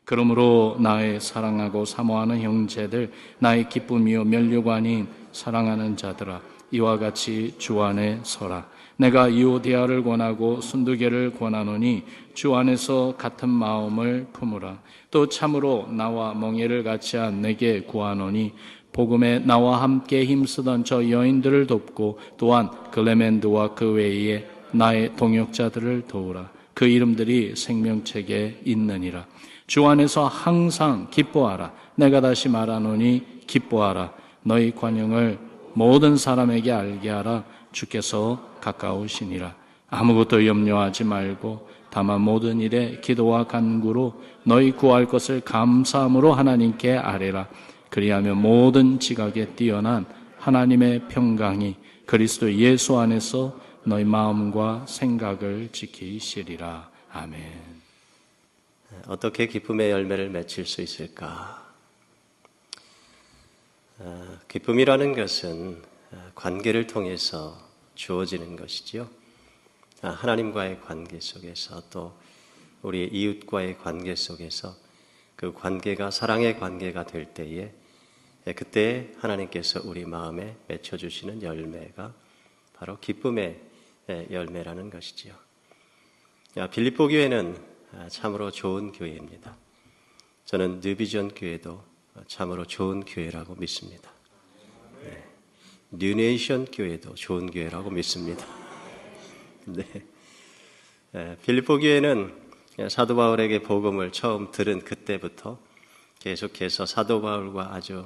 그러므로 나의 사랑하고 사모하는 형제들, 나의 기쁨이요 면류관인 사랑하는 자들아, 이와 같이 주 안에 서라. 내가 유오디아를 권하고 순두개를 권하노니 주 안에서 같은 마음을 품으라. 또 참으로 나와 멍에를 같이 한 내게 구하노니 복음에 나와 함께 힘쓰던 저 여인들을 돕고 또한 글레멘드와 그 외에 나의 동역자들을 도우라. 그 이름들이 생명책에 있느니라. 주 안에서 항상 기뻐하라. 내가 다시 말하노니 기뻐하라. 너희 관용을 모든 사람에게 알게 하라. 주께서 가까우시니라. 아무것도 염려하지 말고 다만 모든 일에 기도와 간구로 너희 구할 것을 감사함으로 하나님께 아뢰라. 그리하면 모든 지각에 뛰어난 하나님의 평강이 그리스도 예수 안에서 너희 마음과 생각을 지키시리라. 아멘. 어떻게 기쁨의 열매를 맺을 수 있을까? 기쁨이라는 것은 관계를 통해서 주어지는 것이지요. 하나님과의 관계 속에서 또 우리 이웃과의 관계 속에서 그 관계가 사랑의 관계가 될 때에 그때 하나님께서 우리 마음에 맺혀주시는 열매가 바로 기쁨의 열매라는 것이지요. 빌립보 교회는 참으로 좋은 교회입니다. 저는 뉴비전 교회도 참으로 좋은 교회라고 믿습니다. 뉴네이션 교회도 좋은 교회라고 믿습니다. 네. 빌립보 교회는 사도 바울에게 복음을 처음 들은 그때부터 계속해서 사도 바울과 아주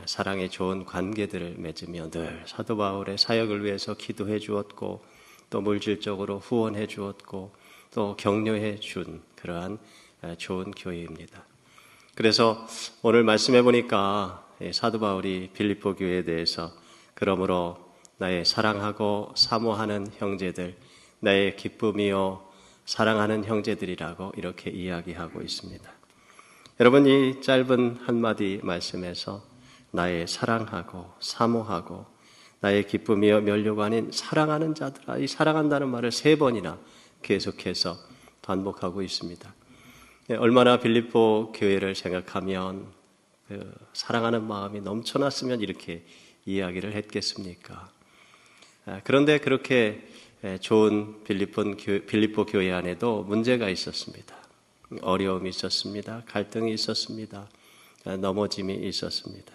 사랑의 좋은 관계들을 맺으며 늘 사도 바울의 사역을 위해서 기도해 주었고 또 물질적으로 후원해 주었고 또 격려해 준 그러한 좋은 교회입니다. 그래서 오늘 말씀해 보니까 사도 바울이 빌립보 교회에 대해서 그러므로 나의 사랑하고 사모하는 형제들, 나의 기쁨이요 사랑하는 형제들이라고 이렇게 이야기하고 있습니다. 여러분, 이 짧은 한마디 말씀에서 나의 사랑하고 사모하고 나의 기쁨이요 면류관인 사랑하는 자들아, 이 사랑한다는 말을 3번이나 계속해서 반복하고 있습니다. 얼마나 빌립보 교회를 생각하면 그 사랑하는 마음이 넘쳐났으면 이렇게 이야기를 했겠습니까? 그런데 그렇게 좋은 빌립보 교회 안에도 문제가 있었습니다. 어려움이 있었습니다. 갈등이 있었습니다. 넘어짐이 있었습니다.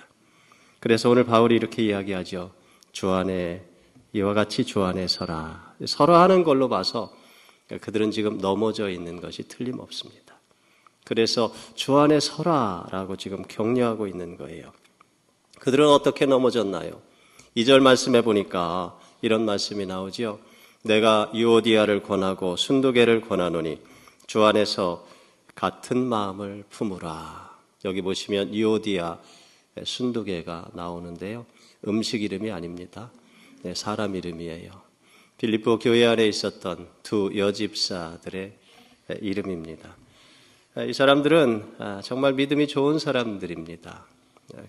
그래서 오늘 바울이 이렇게 이야기하죠. 주 안에 이와 같이 주 안에 서라. 서로 하는 걸로 봐서 그들은 지금 넘어져 있는 것이 틀림없습니다. 그래서 주 안에 서라라고 지금 격려하고 있는 거예요. 그들은 어떻게 넘어졌나요? 2절 말씀해 보니까 이런 말씀이 나오죠. 내가 유오디아를 권하고 순두개를 권하노니 주 안에서 같은 마음을 품으라. 여기 보시면 유오디아, 순두개가 나오는데요. 음식 이름이 아닙니다. 사람 이름이에요. 빌립보 교회 안에 있었던 두 여집사들의 이름입니다. 이 사람들은 정말 믿음이 좋은 사람들입니다.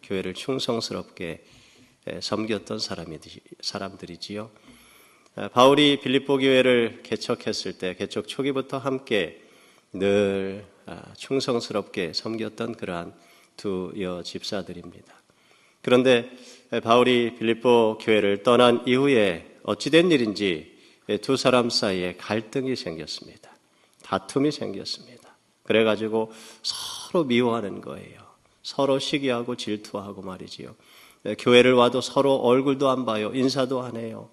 교회를 충성스럽게 섬겼던 사람들이지요. 바울이 빌립보 교회를 개척했을 때 개척 초기부터 함께 늘 충성스럽게 섬겼던 그러한 두 여집사들입니다. 그런데 바울이 빌립보 교회를 떠난 이후에 어찌된 일인지 두 사람 사이에 갈등이 생겼습니다. 다툼이 생겼습니다. 그래가지고 서로 미워하는 거예요. 서로 시기하고 질투하고 말이지요. 교회를 와도 서로 얼굴도 안 봐요. 인사도 안 해요.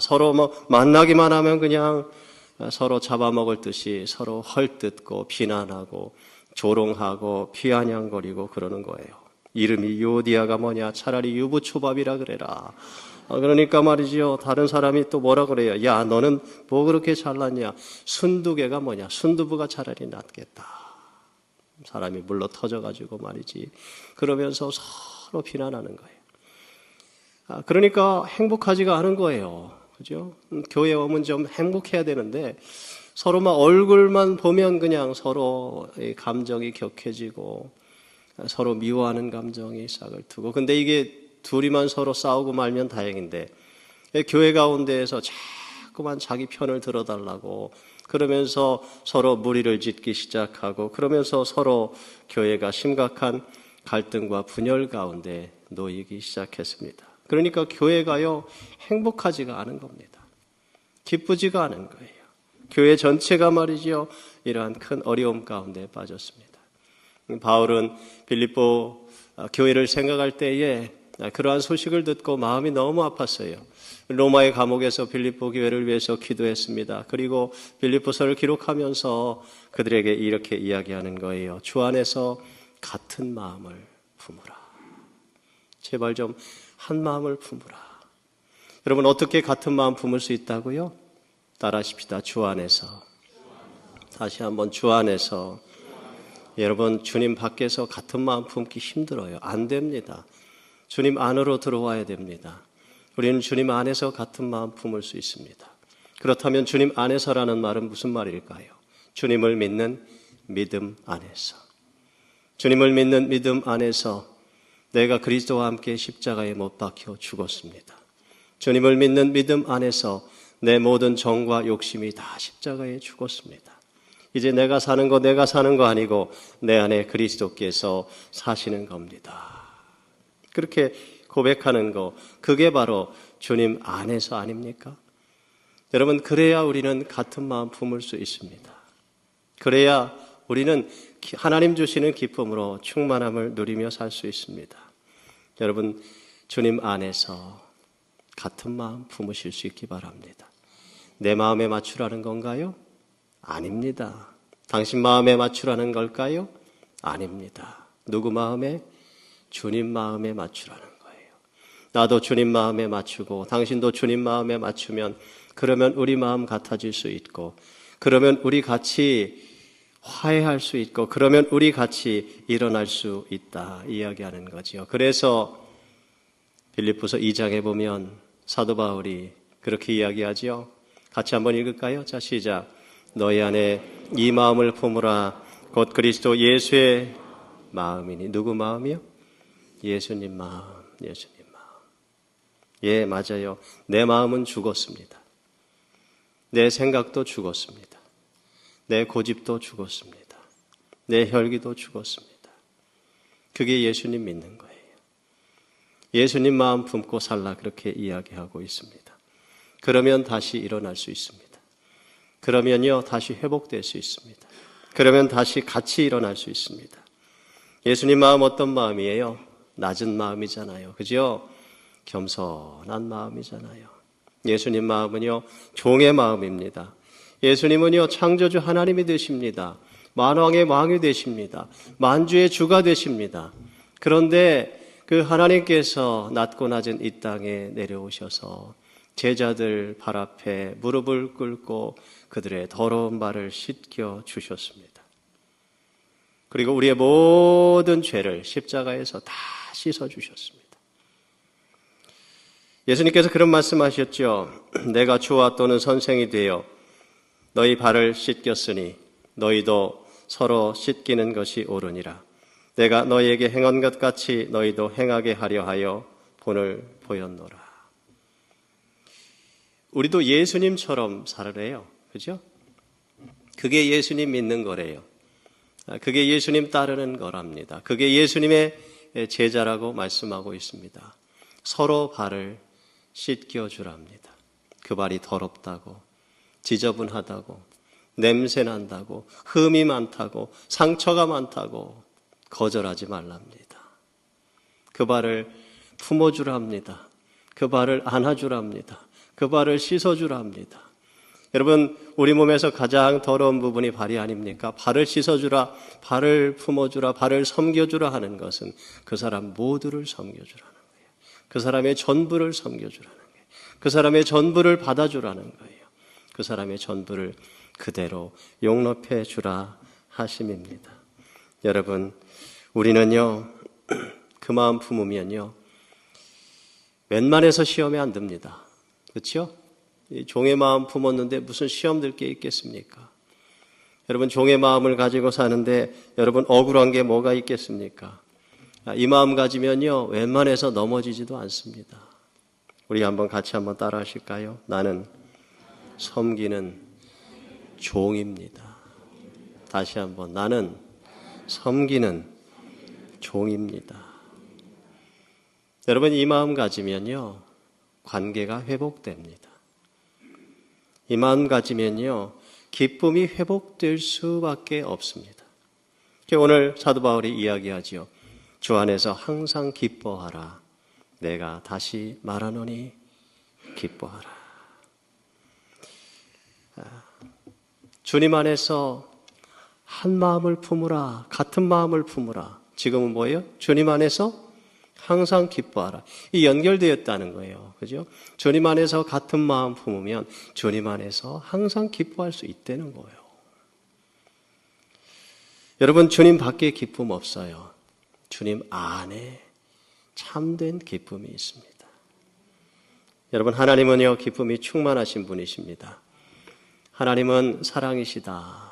서로 만나기만 하면 그냥 서로 잡아먹을 듯이 서로 헐뜯고 비난하고 조롱하고 피아냥거리고 그러는 거예요. 이름이 유오디아가 뭐냐? 차라리 유부초밥이라 그래라. 그러니까 말이지요. 다른 사람이 또 뭐라 그래요? 야, 너는 뭐 그렇게 잘났냐? 순두개가 뭐냐? 순두부가 차라리 낫겠다. 사람이 물러 터져가지고 말이지. 그러면서 서로 비난하는 거예요. 그러니까 행복하지가 않은 거예요. 그죠? 교회 오면 좀 행복해야 되는데 서로 막 얼굴만 보면 그냥 서로 감정이 격해지고 서로 미워하는 감정이 싹을 트고. 근데 이게 둘이만 서로 싸우고 말면 다행인데 교회 가운데에서 자꾸만 자기 편을 들어달라고 그러면서 서로 무리를 짓기 시작하고 그러면서 서로 교회가 심각한 갈등과 분열 가운데 놓이기 시작했습니다. 그러니까 교회가요 행복하지가 않은 겁니다. 기쁘지가 않은 거예요. 교회 전체가 말이죠 이러한 큰 어려움 가운데 빠졌습니다. 바울은 빌립보 교회를 생각할 때에 그러한 소식을 듣고 마음이 너무 아팠어요. 로마의 감옥에서 빌립보 교회를 위해서 기도했습니다. 그리고 빌립보서를 기록하면서 그들에게 이렇게 이야기하는 거예요. 주 안에서 같은 마음을 품으라. 제발 좀 한 마음을 품으라. 여러분 어떻게 같은 마음 품을 수 있다고요? 따라하십시다. 주 안에서. 다시 한번 주 안에서. 여러분 주님 밖에서 같은 마음 품기 힘들어요. 안 됩니다. 주님 안으로 들어와야 됩니다. 우리는 주님 안에서 같은 마음 품을 수 있습니다. 그렇다면 주님 안에서라는 말은 무슨 말일까요? 주님을 믿는 믿음 안에서. 주님을 믿는 믿음 안에서 내가 그리스도와 함께 십자가에 못 박혀 죽었습니다. 주님을 믿는 믿음 안에서 내 모든 정과 욕심이 다 십자가에 죽었습니다. 이제 내가 사는 거 아니고 내 안에 그리스도께서 사시는 겁니다. 그렇게 고백하는 거, 그게 바로 주님 안에서 아닙니까? 여러분, 그래야 우리는 같은 마음 품을 수 있습니다. 그래야 우리는 하나님 주시는 기쁨으로 충만함을 누리며 살 수 있습니다. 여러분, 주님 안에서 같은 마음 품으실 수 있기 바랍니다. 내 마음에 맞추라는 건가요? 아닙니다. 당신 마음에 맞추라는 걸까요? 아닙니다. 누구 마음에? 주님 마음에 맞추라는 거예요. 나도 주님 마음에 맞추고 당신도 주님 마음에 맞추면 그러면 우리 마음 같아질 수 있고 그러면 우리 같이 화해할 수 있고 그러면 우리 같이 일어날 수 있다 이야기하는 거지요. 그래서 빌립보서 2장에 보면 사도 바울이 그렇게 이야기하지요. 같이 한번 읽을까요? 자, 시작. 너희 안에 이 마음을 품으라. 곧 그리스도 예수의 마음이니. 누구 마음이요? 예수님 마음, 예수님 마음. 예, 맞아요. 내 마음은 죽었습니다. 내 생각도 죽었습니다. 내 고집도 죽었습니다. 내 혈기도 죽었습니다. 그게 예수님 믿는 거예요. 예수님 마음 품고 살라 그렇게 이야기하고 있습니다. 그러면 다시 일어날 수 있습니다. 그러면요 다시 회복될 수 있습니다. 그러면 다시 같이 일어날 수 있습니다. 예수님 마음 어떤 마음이에요? 낮은 마음이잖아요. 그죠? 겸손한 마음이잖아요. 예수님 마음은요 종의 마음입니다. 예수님은요 창조주 하나님이 되십니다. 만왕의 왕이 되십니다. 만주의 주가 되십니다. 그런데 그 하나님께서 낮고 낮은 이 땅에 내려오셔서 제자들 발 앞에 무릎을 꿇고 그들의 더러운 발을 씻겨 주셨습니다. 그리고 우리의 모든 죄를 십자가에서 다 씻어 주셨습니다. 예수님께서 그런 말씀하셨죠. 내가 주와 또는 선생이 되어 너희 발을 씻겼으니 너희도 서로 씻기는 것이 옳으니라. 내가 너희에게 행한 것 같이 너희도 행하게 하려 하여 본을 보였노라. 우리도 예수님처럼 살으래요. 그죠? 그게 예수님 믿는 거래요. 그게 예수님 따르는 거랍니다. 그게 예수님의 제자라고 말씀하고 있습니다. 서로 발을 씻겨주랍니다. 그 발이 더럽다고, 지저분하다고, 냄새난다고, 흠이 많다고, 상처가 많다고 거절하지 말랍니다. 그 발을 품어주랍니다. 그 발을 안아주랍니다. 그 발을 씻어주랍니다. 여러분, 우리 몸에서 가장 더러운 부분이 발이 아닙니까? 발을 씻어주라, 발을 품어주라, 발을 섬겨주라 하는 것은 그 사람 모두를 섬겨주라는 거예요. 그 사람의 전부를 섬겨주라는 거예요. 그 사람의 전부를 받아주라는 거예요. 그 사람의 전부를 그대로 용납해 주라 하심입니다. 여러분, 우리는요, 그 마음 품으면요, 웬만해서 시험에 안 듭니다. 그렇죠? 종의 마음 품었는데 무슨 시험 들 게 있겠습니까? 여러분, 종의 마음을 가지고 사는데 여러분 억울한 게 뭐가 있겠습니까? 이 마음 가지면요, 웬만해서 넘어지지도 않습니다. 우리 같이 한번 따라 하실까요? 나는 섬기는 종입니다. 다시 한번, 나는 섬기는 종입니다. 여러분, 이 마음 가지면요, 관계가 회복됩니다. 이 마음 가지면요, 기쁨이 회복될 수밖에 없습니다. 오늘 사도 바울이 이야기하지요. 주 안에서 항상 기뻐하라. 내가 다시 말하노니 기뻐하라. 주님 안에서 한 마음을 품으라. 같은 마음을 품으라. 지금은 뭐예요? 주님 안에서 항상 기뻐하라. 이 연결되었다는 거예요. 그죠? 주님 안에서 같은 마음 품으면 주님 안에서 항상 기뻐할 수 있다는 거예요. 여러분, 주님 밖에 기쁨 없어요. 주님 안에 참된 기쁨이 있습니다. 여러분, 하나님은요, 기쁨이 충만하신 분이십니다. 하나님은 사랑이시다.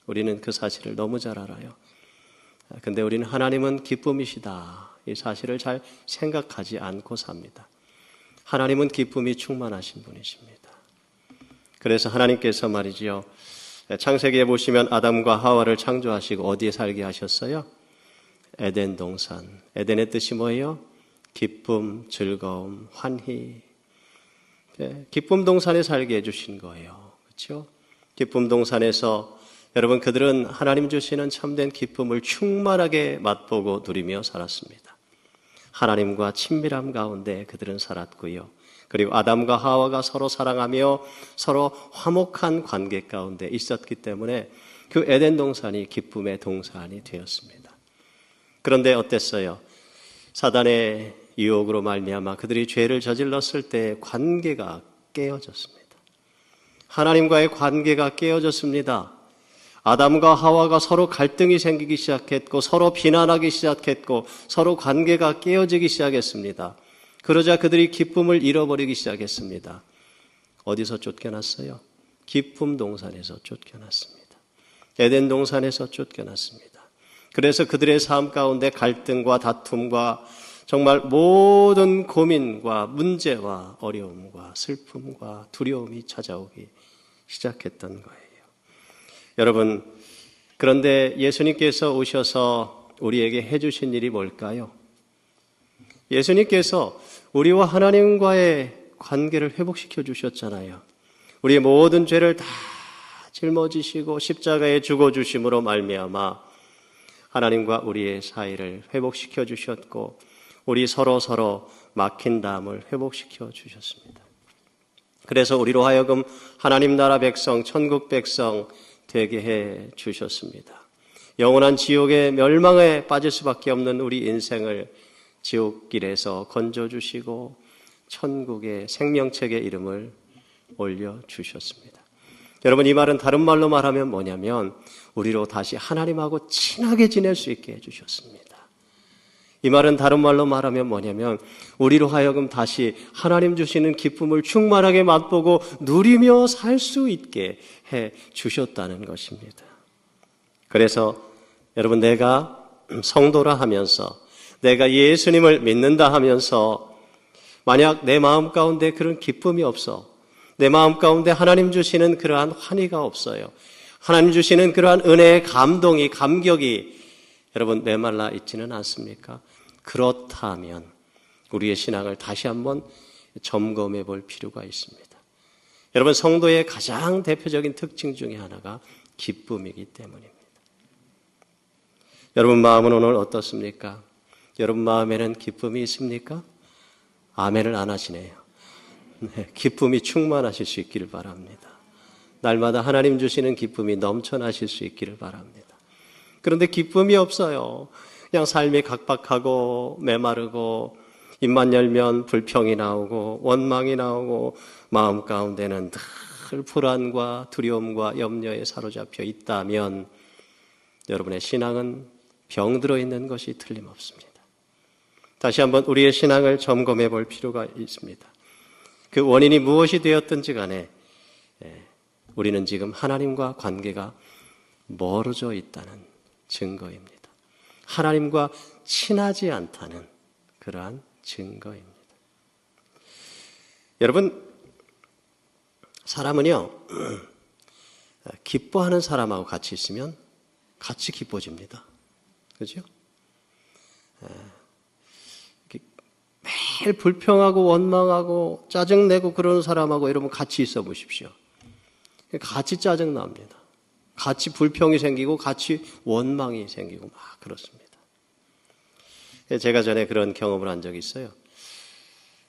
우리는 그 사실을 너무 잘 알아요. 근데 우리는 하나님은 기쁨이시다. 이 사실을 잘 생각하지 않고 삽니다. 하나님은 기쁨이 충만하신 분이십니다. 그래서 하나님께서 말이지요, 창세기에 보시면 아담과 하와를 창조하시고 어디에 살게 하셨어요? 에덴 동산. 에덴의 뜻이 뭐예요? 기쁨, 즐거움, 환희. 기쁨 동산에 살게 해주신 거예요. 그렇죠? 기쁨 동산에서 여러분, 그들은 하나님 주시는 참된 기쁨을 충만하게 맛보고 누리며 살았습니다. 하나님과 친밀함 가운데 그들은 살았고요. 그리고 아담과 하와가 서로 사랑하며 서로 화목한 관계 가운데 있었기 때문에 그 에덴 동산이 기쁨의 동산이 되었습니다. 그런데 어땠어요? 사단의 유혹으로 말미암아 그들이 죄를 저질렀을 때 관계가 깨어졌습니다. 하나님과의 관계가 깨어졌습니다. 아담과 하와가 서로 갈등이 생기기 시작했고 서로 비난하기 시작했고 서로 관계가 깨어지기 시작했습니다. 그러자 그들이 기쁨을 잃어버리기 시작했습니다. 어디서 쫓겨났어요? 기쁨 동산에서 쫓겨났습니다. 에덴 동산에서 쫓겨났습니다. 그래서 그들의 삶 가운데 갈등과 다툼과 정말 모든 고민과 문제와 어려움과 슬픔과 두려움이 찾아오기 시작했던 거예요. 여러분, 그런데 예수님께서 오셔서 우리에게 해주신 일이 뭘까요? 예수님께서 우리와 하나님과의 관계를 회복시켜 주셨잖아요. 우리의 모든 죄를 다 짊어지시고 십자가에 죽어주심으로 말미암아 하나님과 우리의 사이를 회복시켜 주셨고 우리 서로 막힌 담을 회복시켜 주셨습니다. 그래서 우리로 하여금 하나님 나라 백성, 천국 백성 되게 해 주셨습니다. 영원한 지옥의 멸망에 빠질 수밖에 없는 우리 인생을 지옥길에서 건져주시고 천국의 생명책의 이름을 올려주셨습니다. 여러분, 이 말은 다른 말로 말하면 뭐냐면 우리로 다시 하나님하고 친하게 지낼 수 있게 해주셨습니다. 이 말은 다른 말로 말하면 뭐냐면 우리로 하여금 다시 하나님 주시는 기쁨을 충만하게 맛보고 누리며 살 수 있게 해주셨다는 것입니다. 그래서 여러분, 내가 성도라 하면서 내가 예수님을 믿는다 하면서 만약 내 마음 가운데 그런 기쁨이 없어, 내 마음 가운데 하나님 주시는 그러한 환희가 없어요, 하나님 주시는 그러한 은혜의 감동이, 감격이 여러분 메말라 있지는 않습니까? 그렇다면 우리의 신앙을 다시 한번 점검해 볼 필요가 있습니다. 여러분, 성도의 가장 대표적인 특징 중에 하나가 기쁨이기 때문입니다. 여러분 마음은 오늘 어떻습니까? 여러분 마음에는 기쁨이 있습니까? 아멘을 안 하시네요. 네, 기쁨이 충만하실 수 있기를 바랍니다. 날마다 하나님 주시는 기쁨이 넘쳐나실 수 있기를 바랍니다. 그런데 기쁨이 없어요. 그냥 삶이 각박하고 메마르고 입만 열면 불평이 나오고 원망이 나오고 마음 가운데는 늘 불안과 두려움과 염려에 사로잡혀 있다면 여러분의 신앙은 병들어 있는 것이 틀림없습니다. 다시 한번 우리의 신앙을 점검해 볼 필요가 있습니다. 그 원인이 무엇이 되었든지 간에 우리는 지금 하나님과 관계가 멀어져 있다는 증거입니다. 하나님과 친하지 않다는 그러한 증거입니다. 여러분, 사람은요, 기뻐하는 사람하고 같이 있으면 같이 기뻐집니다. 그죠? 매일 불평하고 원망하고 짜증내고 그러는 사람하고 여러분 같이 있어 보십시오. 같이 짜증납니다. 같이 불평이 생기고 같이 원망이 생기고 막 그렇습니다. 제가 전에 그런 경험을 한 적이 있어요.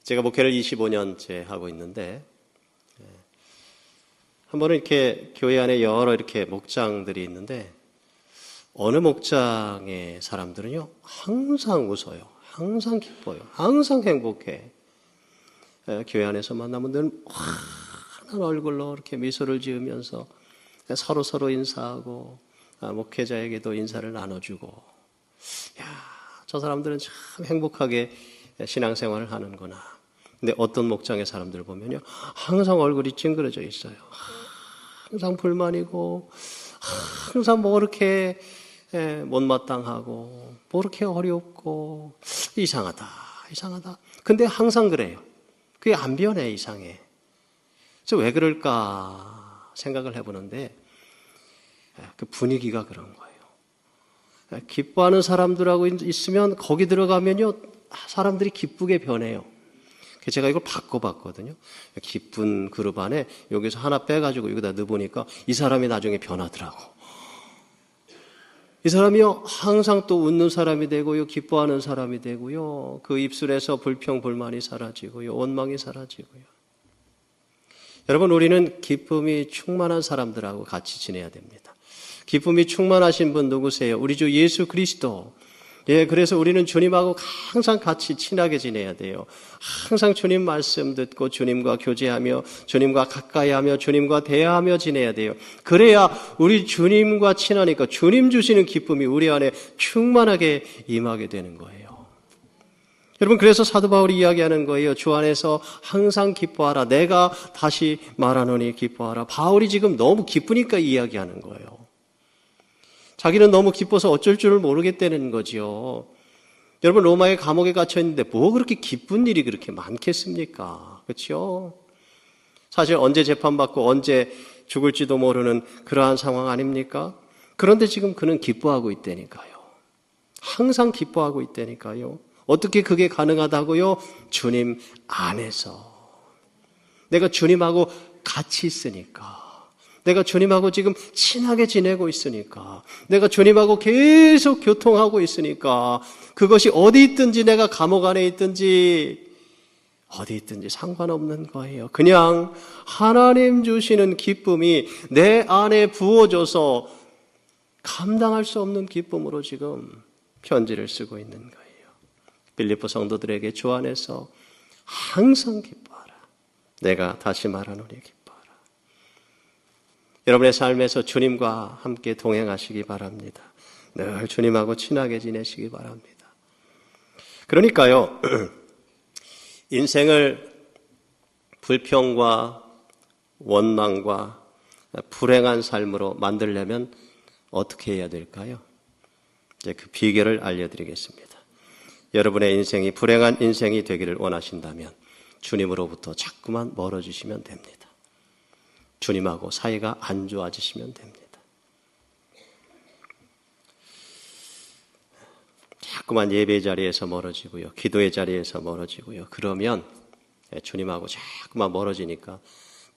제가 목회를 25년째 하고 있는데 한 번은 이렇게 교회 안에 여러 이렇게 목장들이 있는데 어느 목장의 사람들은요 항상 웃어요. 항상 기뻐요. 항상 행복해. 교회 안에서 만나면 늘 환한 얼굴로 이렇게 미소를 지으면서 서로 인사하고 목회자에게도 인사를 나눠주고 저 사람들은 참 행복하게 신앙생활을 하는구나. 근데 어떤 목장의 사람들 보면요 항상 얼굴이 찡그러져 있어요. 항상 불만이고 항상 뭐 이렇게 못마땅하고 뭐 이렇게 어렵고 이상하다. 근데 항상 그래요. 그게 안 변해. 이상해. 그래서 왜 그럴까 생각을 해보는데 그 분위기가 그런 거예요. 기뻐하는 사람들하고 있으면 거기 들어가면요 사람들이 기쁘게 변해요. 제가 이걸 바꿔봤거든요. 기쁜 그룹 안에 여기서 하나 빼가지고 여기다 넣어보니까 이 사람이 나중에 변하더라고. 이 사람이요 항상 또 웃는 사람이 되고요, 기뻐하는 사람이 되고요, 그 입술에서 불평 불만이 사라지고요, 원망이 사라지고요. 여러분, 우리는 기쁨이 충만한 사람들하고 같이 지내야 됩니다. 기쁨이 충만하신 분 누구세요? 우리 주 예수 그리스도. 그래서 우리는 주님하고 항상 같이 친하게 지내야 돼요. 항상 주님 말씀 듣고 주님과 교제하며 주님과 가까이하며 주님과 대화하며 지내야 돼요. 그래야 우리 주님과 친하니까 주님 주시는 기쁨이 우리 안에 충만하게 임하게 되는 거예요. 여러분, 그래서 사도 바울이 이야기하는 거예요. 주 안에서 항상 기뻐하라. 내가 다시 말하노니 기뻐하라. 바울이 지금 너무 기쁘니까 이야기하는 거예요. 자기는 너무 기뻐서 어쩔 줄을 모르겠다는 거죠. 여러분, 로마의 감옥에 갇혀 있는데 뭐 그렇게 기쁜 일이 그렇게 많겠습니까? 그렇죠? 사실 언제 재판받고 언제 죽을지도 모르는 그러한 상황 아닙니까? 그런데 지금 그는 기뻐하고 있다니까요. 항상 기뻐하고 있다니까요. 어떻게 그게 가능하다고요? 주님 안에서. 내가 주님하고 같이 있으니까. 내가 주님하고 지금 친하게 지내고 있으니까, 내가 주님하고 계속 교통하고 있으니까, 그것이 어디 있든지, 내가 감옥 안에 있든지 어디 있든지 상관없는 거예요. 그냥 하나님 주시는 기쁨이 내 안에 부어져서 감당할 수 없는 기쁨으로 지금 편지를 쓰고 있는 거예요. 빌립보 성도들에게 주 안에서 항상 기뻐하라. 내가 다시 말하노니 기뻐하라. 여러분의 삶에서 주님과 함께 동행하시기 바랍니다. 늘 주님하고 친하게 지내시기 바랍니다. 그러니까요, 인생을 불평과 원망과 불행한 삶으로 만들려면 어떻게 해야 될까요? 이제 그 비결을 알려드리겠습니다. 여러분의 인생이 불행한 인생이 되기를 원하신다면 주님으로부터 자꾸만 멀어지시면 됩니다. 주님하고 사이가 안 좋아지시면 됩니다. 자꾸만 예배 자리에서 멀어지고요, 기도의 자리에서 멀어지고요. 그러면 주님하고 자꾸만 멀어지니까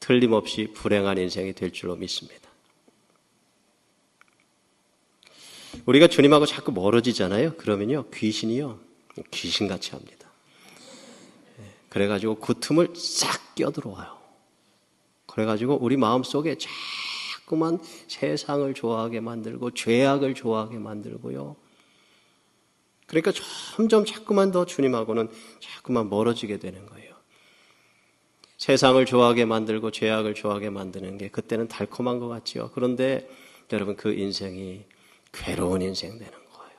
틀림없이 불행한 인생이 될 줄로 믿습니다. 우리가 주님하고 자꾸 멀어지잖아요. 그러면요, 귀신이요, 귀신같이 합니다. 그래가지고 그 틈을 싹 껴들어와요. 그래가지고 우리 마음속에 자꾸만 세상을 좋아하게 만들고 죄악을 좋아하게 만들고요. 그러니까 점점 자꾸만 더 주님하고는 자꾸만 멀어지게 되는 거예요. 세상을 좋아하게 만들고 죄악을 좋아하게 만드는 게 그때는 달콤한 것 같지요. 그런데 여러분, 그 인생이 괴로운 인생 되는 거예요.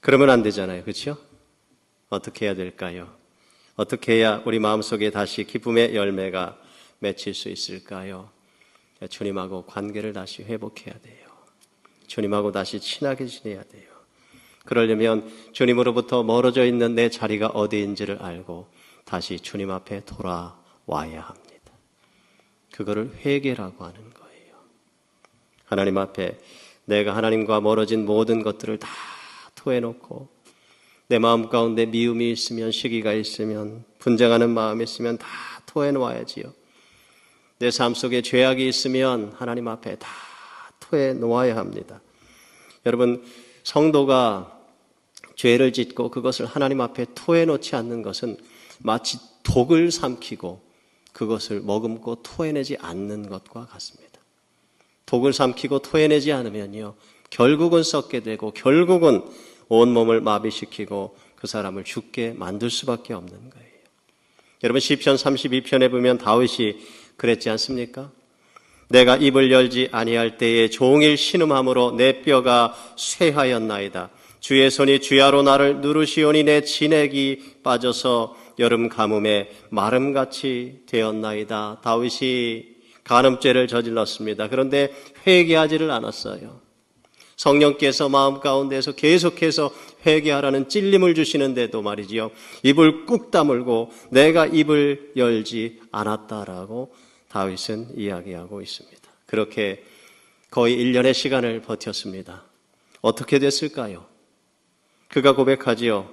그러면 안 되잖아요. 그렇죠? 어떻게 해야 될까요? 어떻게 해야 우리 마음속에 다시 기쁨의 열매가 맺힐 수 있을까요? 주님하고 관계를 다시 회복해야 돼요. 주님하고 다시 친하게 지내야 돼요. 그러려면 주님으로부터 멀어져 있는 내 자리가 어디인지를 알고 다시 주님 앞에 돌아와야 합니다. 그거를 회개라고 하는 거예요. 하나님 앞에 내가 하나님과 멀어진 모든 것들을 다 토해놓고 내 마음 가운데 미움이 있으면, 시기가 있으면, 분쟁하는 마음이 있으면 다 토해놓아야지요. 내 삶 속에 죄악이 있으면 하나님 앞에 다 토해놓아야 합니다. 여러분, 성도가 죄를 짓고 그것을 하나님 앞에 토해놓지 않는 것은 마치 독을 삼키고 그것을 머금고 토해내지 않는 것과 같습니다. 독을 삼키고 토해내지 않으면요, 결국은 썩게 되고 결국은 온몸을 마비시키고 그 사람을 죽게 만들 수밖에 없는 거예요. 여러분, 시편 32편에 보면 다윗이 그랬지 않습니까? 내가 입을 열지 아니할 때에 종일 신음함으로 내 뼈가 쇠하였나이다. 주의 손이 주야로 나를 누르시오니 내 진액이 빠져서 여름 가뭄에 마름같이 되었나이다. 다윗이 간음죄를 저질렀습니다. 그런데 회개하지를 않았어요. 성령께서 마음 가운데서 계속해서 회개하라는 찔림을 주시는데도 말이지요, 입을 꾹 다물고 내가 입을 열지 않았다라고 다윗은 이야기하고 있습니다. 그렇게 거의 1년의 시간을 버텼습니다. 어떻게 됐을까요? 그가 고백하지요.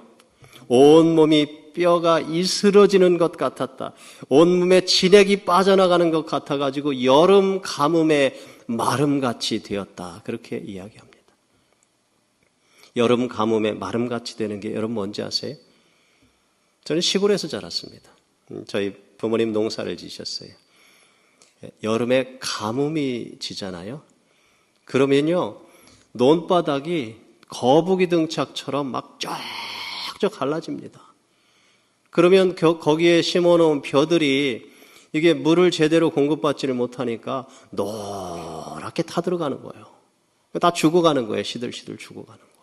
온몸이 뼈가 이스러지는 것 같았다. 온몸에 진액이 빠져나가는 것 같아가지고 여름 가뭄에 마름같이 되었다. 그렇게 이야기합니다. 여름 가뭄에 마름같이 되는 게 여러분 뭔지 아세요? 저는 시골에서 자랐습니다. 저희 부모님 농사를 지셨어요. 여름에 가뭄이 지잖아요. 그러면요, 논바닥이 거북이 등짝처럼 막 쫙쫙 갈라집니다. 그러면 거기에 심어놓은 벼들이 이게 물을 제대로 공급받지를 못하니까 노랗게 타들어가는 거예요. 다 죽어가는 거예요. 시들시들 죽어가는 거예요.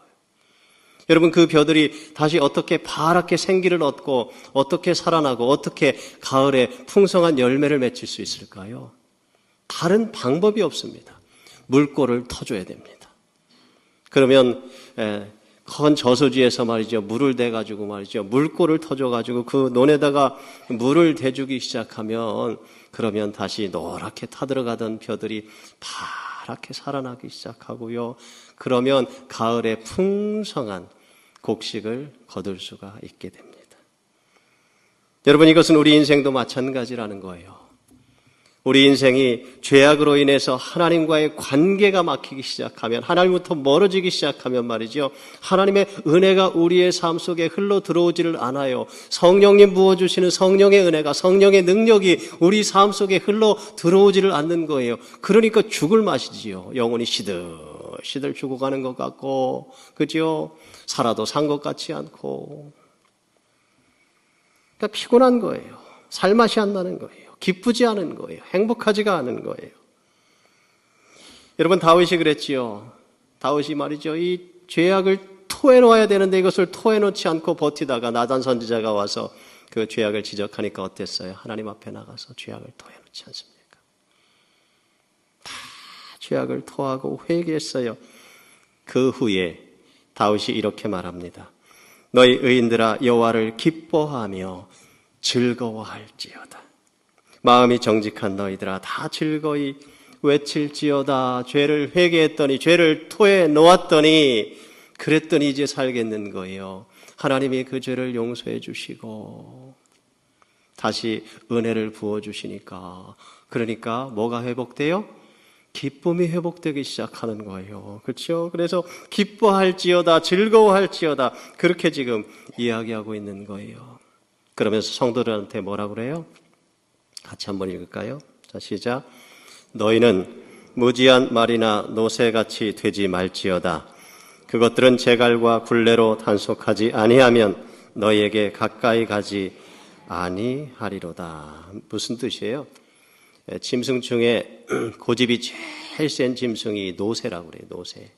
여러분, 그 벼들이 다시 어떻게 파랗게 생기를 얻고 어떻게 살아나고 어떻게 가을에 풍성한 열매를 맺힐 수 있을까요? 다른 방법이 없습니다. 물꼬를 터줘야 됩니다. 그러면 큰 저수지에서 말이죠, 물을 대가지고 말이죠, 물꼬를 터줘가지고 그 논에다가 물을 대주기 시작하면 그러면 다시 노랗게 타들어가던 벼들이 파랗게 살아나기 시작하고요. 그러면 가을에 풍성한 곡식을 거둘 수가 있게 됩니다. 여러분, 이것은 우리 인생도 마찬가지라는 거예요. 우리 인생이 죄악으로 인해서 하나님과의 관계가 막히기 시작하면, 하나님부터 멀어지기 시작하면 말이죠, 하나님의 은혜가 우리의 삶 속에 흘러 들어오지를 않아요. 성령님 부어주시는 성령의 은혜가, 성령의 능력이 우리 삶 속에 흘러 들어오지를 않는 거예요. 그러니까 죽을 맛이지요. 영혼이 시들 죽어가는 것 같고, 그죠? 살아도 산 것 같지 않고, 그러니까 피곤한 거예요. 살맛이 안 나는 거예요. 기쁘지 않은 거예요. 행복하지가 않은 거예요. 여러분, 다윗이 그랬지요. 다윗이 말이죠, 이 죄악을 토해놓아야 되는데 이것을 토해놓지 않고 버티다가 나단 선지자가 와서 그 죄악을 지적하니까 어땠어요? 하나님 앞에 나가서 죄악을 토해놓지 않습니까? 다 죄악을 토하고 회개했어요. 그 후에 다윗이 이렇게 말합니다. 너희 의인들아, 여호와를 기뻐하며 즐거워할지어다. 마음이 정직한 너희들아, 다 즐거이 외칠지어다. 죄를 회개했더니, 죄를 토해 놓았더니, 그랬더니 이제 살겠는 거예요. 하나님이 그 죄를 용서해 주시고 다시 은혜를 부어 주시니까, 그러니까 뭐가 회복돼요? 기쁨이 회복되기 시작하는 거예요. 그렇죠? 그래서 기뻐할지어다, 즐거워할지어다, 그렇게 지금 이야기하고 있는 거예요. 그러면서 성도들한테 뭐라 그래요? 같이 한번 읽을까요? 자, 시작. 너희는 무지한 말이나 노새같이 되지 말지어다. 그것들은 제갈과 굴레로 단속하지 아니하면 너희에게 가까이 가지 아니하리로다. 무슨 뜻이에요? 짐승 중에 고집이 제일 센 짐승이 노새라고 그래요. 노새.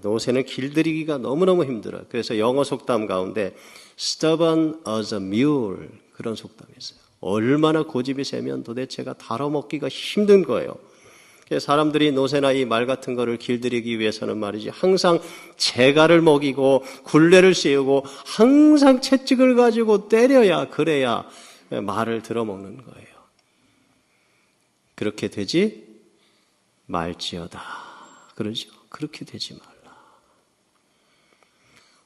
노새는 길들이기가 너무너무 힘들어요. 그래서 영어 속담 가운데 stubborn as a mule, 그런 속담이 있어요. 얼마나 고집이 세면 도대체가 다뤄먹기가 힘든 거예요. 사람들이 노새나 이 말 같은 거를 길들이기 위해서는 말이지, 항상 재갈을 먹이고 굴레를 씌우고 항상 채찍을 가지고 때려야, 그래야 말을 들어먹는 거예요. 그렇게 되지 말지어다. 그러죠? 그렇게 되지 말라.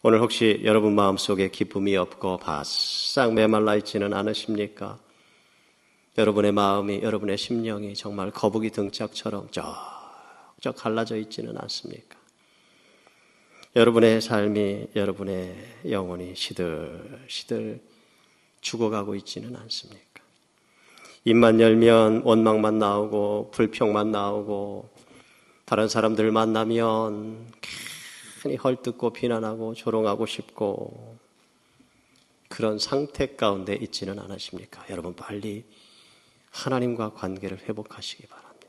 오늘 혹시 여러분 마음속에 기쁨이 없고 바싹 메말라 있지는 않으십니까? 여러분의 마음이, 여러분의 심령이 정말 거북이 등짝처럼 쩍쩍 갈라져 있지는 않습니까? 여러분의 삶이, 여러분의 영혼이 시들시들 죽어가고 있지는 않습니까? 입만 열면 원망만 나오고 불평만 나오고 다른 사람들 만나면 괜히 헐뜯고 비난하고 조롱하고 싶고 그런 상태 가운데 있지는 않으십니까? 여러분 빨리 하나님과 관계를 회복하시기 바랍니다.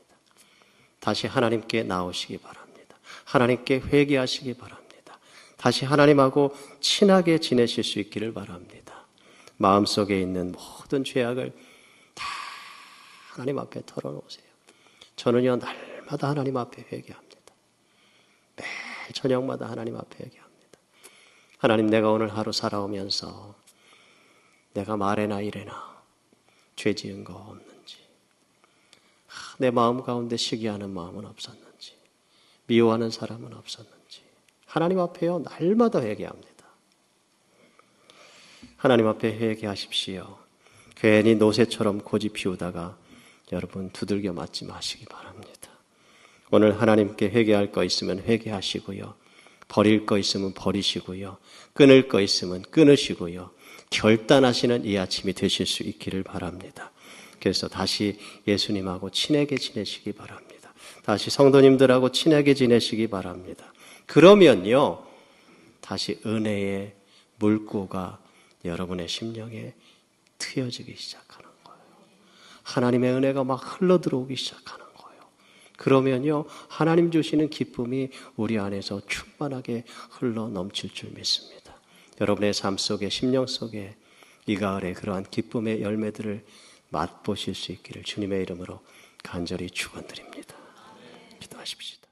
다시 하나님께 나오시기 바랍니다. 하나님께 회개하시기 바랍니다. 다시 하나님하고 친하게 지내실 수 있기를 바랍니다. 마음속에 있는 모든 죄악을 다 하나님 앞에 털어놓으세요. 저는요 날마다 하나님 앞에 회개합니다. 매일 저녁마다 하나님 앞에 회개합니다. 하나님, 내가 오늘 하루 살아오면서 내가 말에나 이래나 죄 지은 거 없는지, 내 마음 가운데 시기하는 마음은 없었는지, 미워하는 사람은 없었는지 하나님 앞에요 날마다 회개합니다. 하나님 앞에 회개하십시오. 괜히 노새처럼 고집 피우다가 여러분 두들겨 맞지 마시기 바랍니다. 오늘 하나님께 회개할 거 있으면 회개하시고요. 버릴 거 있으면 버리시고요. 끊을 거 있으면 끊으시고요. 결단하시는 이 아침이 되실 수 있기를 바랍니다. 그래서 다시 예수님하고 친하게 지내시기 바랍니다. 다시 성도님들하고 친하게 지내시기 바랍니다. 그러면요, 다시 은혜의 물고가 여러분의 심령에 트여지기 시작하는 거예요. 하나님의 은혜가 막 흘러들어오기 시작하는 거예요. 그러면요, 하나님 주시는 기쁨이 우리 안에서 충만하게 흘러 넘칠 줄 믿습니다. 여러분의 삶 속에, 심령 속에 이 가을에 그러한 기쁨의 열매들을 맛보실 수 있기를 주님의 이름으로 간절히 축원드립니다. 기도하십시다.